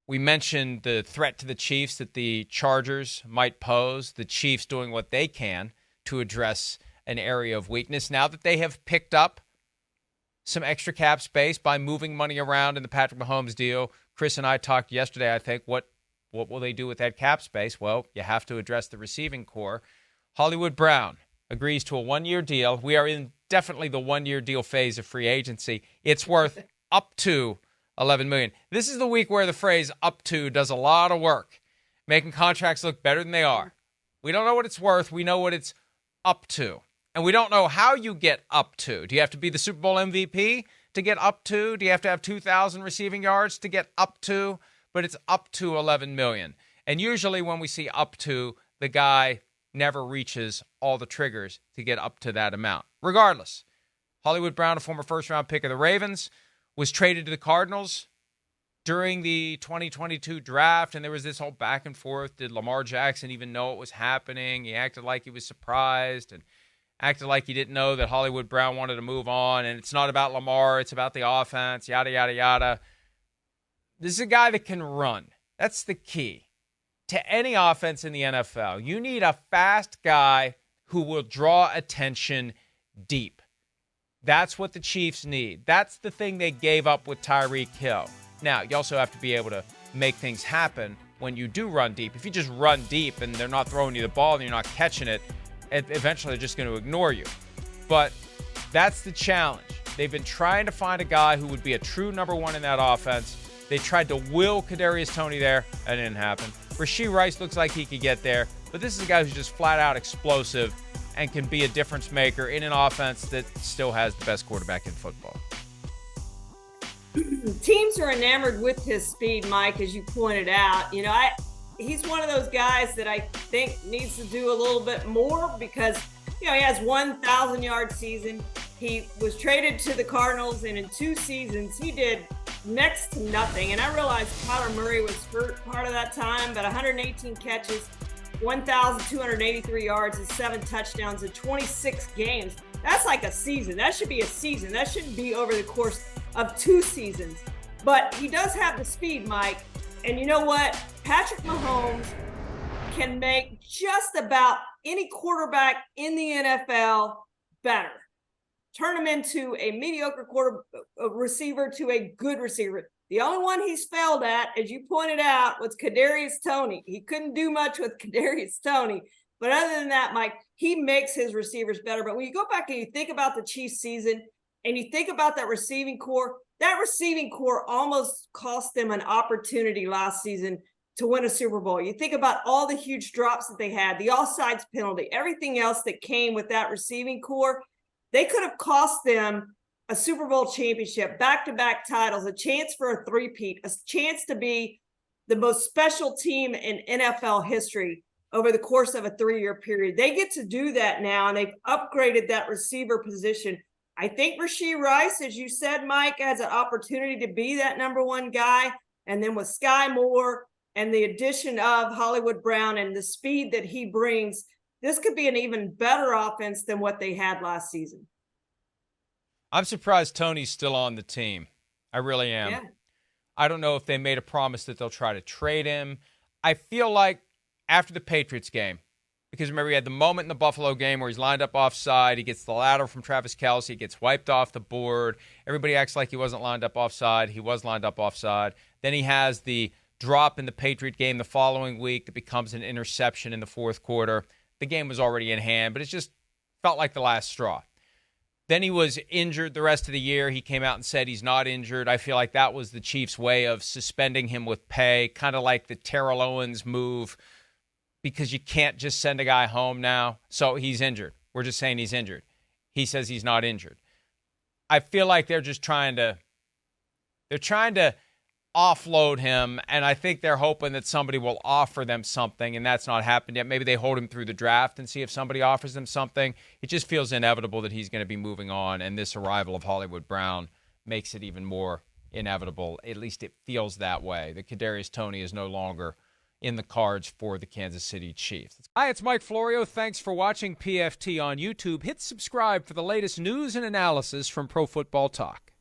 We mentioned the threat to the Chiefs that the Chargers might pose, the Chiefs doing what they can to address an area of weakness. Now that they have picked up some extra cap space by moving money around in the Patrick Mahomes deal, Chris and I talked yesterday, I think, what will they do with that cap space? Well, you have to address the receiving core. Hollywood Brown agrees to a one-year deal. We are in definitely the one-year deal phase of free agency. It's worth up to $11 million. This is the week where the phrase up to does a lot of work, making contracts look better than they are. We don't know what it's worth. We know what it's up to. And we don't know how you get up to. Do you have to be the Super Bowl MVP to get up to? Do you have to have 2,000 receiving yards to get up to? But it's up to $11 million. And usually when we see up to, the guy never reaches all the triggers to get up to that amount. Regardless, Hollywood Brown, a former first-round pick of the Ravens, was traded to the Cardinals during the 2022 draft, and there was this whole back and forth. Did Lamar Jackson even know it was happening? He acted like he was surprised and acted like he didn't know that Hollywood Brown wanted to move on, and it's not about Lamar, it's about the offense, yada, yada, yada. This is a guy that can run. That's the key to any offense in the NFL. You need a fast guy who will draw attention deep. That's what the Chiefs need. That's the thing they gave up with Tyreek Hill. Now, you also have to be able to make things happen when you do run deep. If you just run deep and they're not throwing you the ball and you're not catching it, eventually they're just going to ignore you. But that's the challenge. They've been trying to find a guy who would be a true number one in that offense. They tried to will Kadarius Toney there. That didn't happen. Rashee Rice looks like he could get there. But this is a guy who's just flat out explosive and can be a difference maker in an offense that still has the best quarterback in football. Teams are enamored with his speed, Mike, as you pointed out. He's one of those guys that I think needs to do a little bit more because, he has 1,000-yard season. He was traded to the Cardinals, and in 2 seasons, he did next to nothing. And I realized Kyler Murray was hurt part of that time, but 118 catches, 1,283 yards, and 7 touchdowns in 26 games. That's like a season. That should be a season. That shouldn't be over the course of 2 seasons. But he does have the speed, Mike. And you know what? Patrick Mahomes can make just about any quarterback in the NFL better. Turn him into a mediocre receiver to a good receiver. The only one he's failed at, as you pointed out, was Kadarius Toney. He couldn't do much with Kadarius Toney. But other than that, Mike, he makes his receivers better. But when you go back and you think about the Chiefs season and you think about that receiving core almost cost them an opportunity last season to win a Super Bowl. You think about all the huge drops that they had, the offsides penalty, everything else that came with that receiving core. They could have cost them a Super Bowl championship, back-to-back titles, a chance for a three-peat, a chance to be the most special team in NFL history over the course of a 3-year period. They get to do that now, and they've upgraded that receiver position. I think Rashee Rice, as you said, Mike, has an opportunity to be that number one guy. And then with Sky Moore and the addition of Hollywood Brown and the speed that he brings, this could be an even better offense than what they had last season. I'm surprised Tony's still on the team. I really am. Yeah. I don't know if they made a promise that they'll try to trade him. I feel like after the Patriots game, because remember, he had the moment in the Buffalo game where he's lined up offside. He gets the ladder from Travis Kelce. He gets wiped off the board. Everybody acts like he wasn't lined up offside. He was lined up offside. Then he has the drop in the Patriot game the following week that becomes an interception in the fourth quarter. The game was already in hand, but it just felt like the last straw. Then he was injured the rest of the year. He came out and said he's not injured. I feel like that was the Chiefs' way of suspending him with pay, kind of like the Terrell Owens move, because you can't just send a guy home now. So he's injured. We're just saying he's injured. He says he's not injured. I feel like they're trying to offload him, and I think they're hoping that somebody will offer them something, and that's not happened yet. Maybe they hold him through the draft and see if somebody offers them something. It just feels inevitable that he's going to be moving on, and this arrival of Hollywood Brown makes it even more inevitable. At least it feels that way, that Kadarius Toney is no longer in the cards for the Kansas City Chiefs. Hi, it's Mike Florio. Thanks for watching PFT on YouTube. Hit subscribe for the latest news and analysis from Pro Football Talk.